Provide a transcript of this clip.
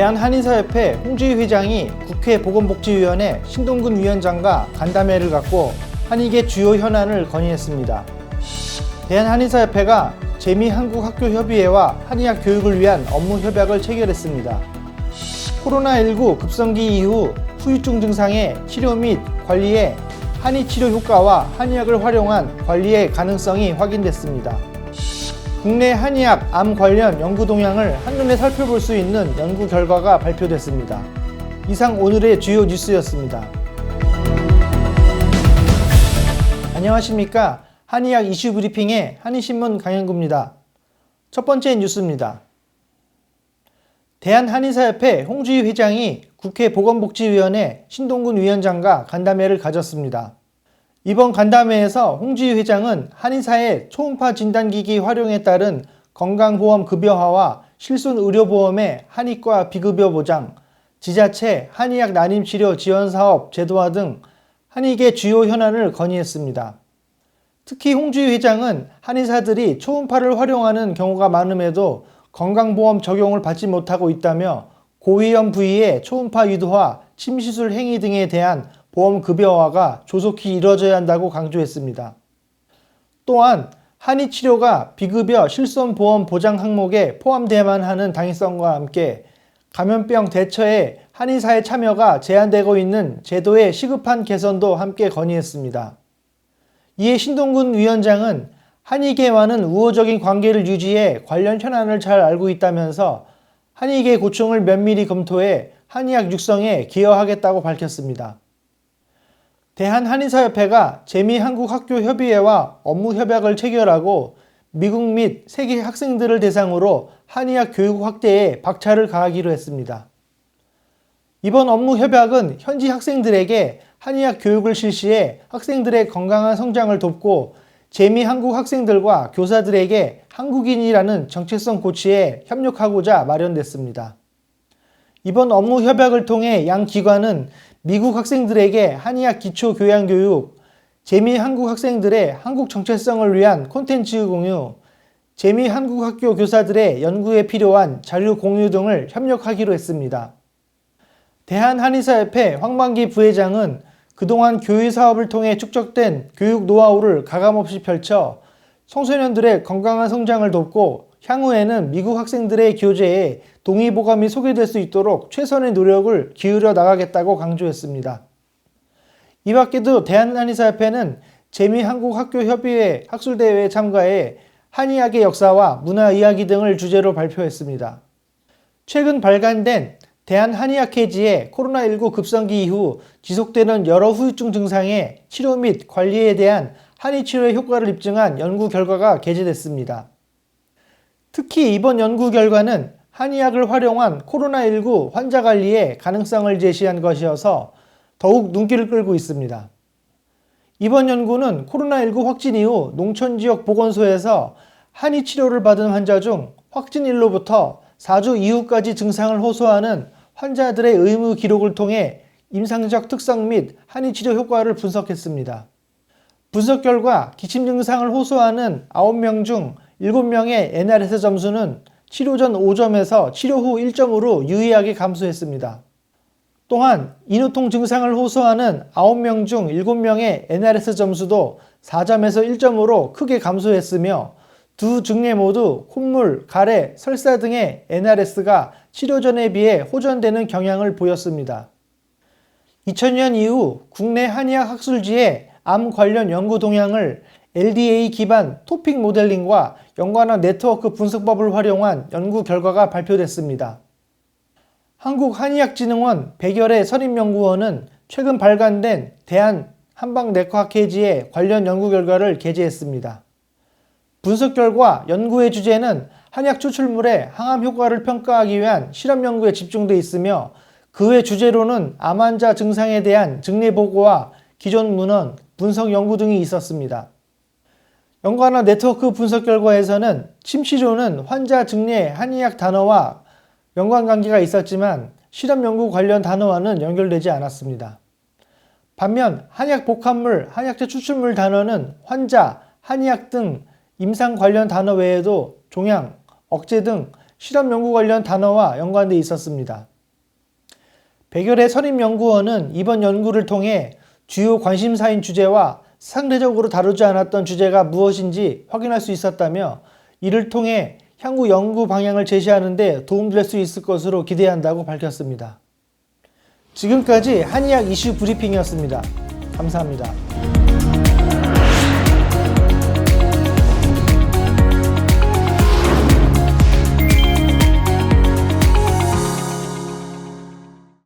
대한한의사협회 홍주희 회장이 국회 보건복지위원회 신동근 위원장과 간담회를 갖고 한의계 주요 현안을 건의했습니다. 대한한의사협회가 재미한국학교협의회와 한의학 교육을 위한 업무 협약을 체결했습니다. 코로나19 급성기 이후 후유증 증상의 치료 및 관리에 한의치료 효과와 한의학을 활용한 관리의 가능성이 확인됐습니다. 국내 한의학, 암 관련 연구 동향을 한눈에 살펴볼 수 있는 연구 결과가 발표됐습니다. 이상 오늘의 주요 뉴스였습니다. 안녕하십니까? 한의학 이슈 브리핑의 한의신문 강현구입니다. 첫 번째 뉴스입니다. 대한한의사협회 홍주희 회장이 국회 보건복지위원회 신동근 위원장과 간담회를 가졌습니다. 이번 간담회에서 홍주희 회장은 한의사의 초음파 진단기기 활용에 따른 건강보험 급여화와 실손의료보험의 한의과 비급여 보장, 지자체 한의학 난임치료 지원사업 제도화 등 한의계 주요 현안을 건의했습니다. 특히 홍주희 회장은 한의사들이 초음파를 활용하는 경우가 많음에도 건강보험 적용을 받지 못하고 있다며 고위험 부위의 초음파 유도와 침시술 행위 등에 대한 보험 급여화가 조속히 이뤄져야 한다고 강조했습니다. 또한 한의치료가 비급여 실손보험 보장 항목에 포함돼야만 하는 당위성과 함께 감염병 대처에 한의사의 참여가 제한되고 있는 제도의 시급한 개선도 함께 건의했습니다. 이에 신동근 위원장은 한의계와는 우호적인 관계를 유지해 관련 현안을 잘 알고 있다면서 한의계 고충을 면밀히 검토해 한의학 육성에 기여하겠다고 밝혔습니다. 대한한의사협회가 재미한국학교협의회와 업무 협약을 체결하고 미국 및 세계 학생들을 대상으로 한의학 교육 확대에 박차를 가하기로 했습니다. 이번 업무 협약은 현지 학생들에게 한의학 교육을 실시해 학생들의 건강한 성장을 돕고 재미한국 학생들과 교사들에게 한국인이라는 정체성 고취에 협력하고자 마련됐습니다. 이번 업무 협약을 통해 양 기관은 미국 학생들에게 한의학 기초 교양교육, 재미한국 학생들의 한국 정체성을 위한 콘텐츠 공유, 재미한국 학교 교사들의 연구에 필요한 자료 공유 등을 협력하기로 했습니다. 대한한의사협회 황만기 부회장은 그동안 교육 사업을 통해 축적된 교육 노하우를 가감없이 펼쳐 청소년들의 건강한 성장을 돕고 향후에는 미국 학생들의 교재에 동의보감이 소개될 수 있도록 최선의 노력을 기울여 나가겠다고 강조했습니다. 이 밖에도 대한한의사협회는 재미한국학교협의회 학술대회에 참가해 한의학의 역사와 문화 이야기 등을 주제로 발표했습니다. 최근 발간된 대한한의학회지의 코로나19 급성기 이후 지속되는 여러 후유증 증상의 치료 및 관리에 대한 한의치료의 효과를 입증한 연구 결과가 게재됐습니다. 특히 이번 연구 결과는 한의학을 활용한 코로나19 환자 관리의 가능성을 제시한 것이어서 더욱 눈길을 끌고 있습니다. 이번 연구는 코로나19 확진 이후 농촌지역 보건소에서 한의치료를 받은 환자 중 확진일로부터 4주 이후까지 증상을 호소하는 환자들의 의무 기록을 통해 임상적 특성 및 한의치료 효과를 분석했습니다. 분석 결과 기침 증상을 호소하는 9명 중 7명의 NRS 점수는 치료 전 5점에서 치료 후 1점으로 유의하게 감소했습니다. 또한 인후통 증상을 호소하는 9명 중 7명의 NRS 점수도 4점에서 1점으로 크게 감소했으며 두 증례 모두 콧물, 가래, 설사 등의 NRS가 치료 전에 비해 호전되는 경향을 보였습니다. 2000년 이후 국내 한의학 학술지에 암 관련 연구 동향을 LDA 기반 토픽 모델링과 연관어 네트워크 분석법을 활용한 연구 결과가 발표됐습니다. 한국한의학진흥원 백열의 선임연구원은 최근 발간된 대한한방내과학회지의 관련 연구 결과를 게재했습니다. 분석 결과 연구의 주제는 한약 추출물의 항암 효과를 평가하기 위한 실험 연구에 집중돼 있으며 그 외 주제로는 암 환자 증상에 대한 증례 보고와 기존 문헌, 분석 연구 등이 있었습니다. 연관어 네트워크 분석 결과에서는 침치료는 환자 증례 한의학 단어와 연관관계가 있었지만 실험 연구 관련 단어와는 연결되지 않았습니다. 반면 한약 복합물, 한약재 추출물 단어는 환자, 한의학 등 임상 관련 단어 외에도 종양, 억제 등 실험 연구 관련 단어와 연관돼 있었습니다. 백열의 선임연구원은 이번 연구를 통해 주요 관심사인 주제와 상대적으로 다루지 않았던 주제가 무엇인지 확인할 수 있었다며 이를 통해 향후 연구 방향을 제시하는 데 도움될 수 있을 것으로 기대한다고 밝혔습니다. 지금까지 한의학 이슈 브리핑이었습니다. 감사합니다.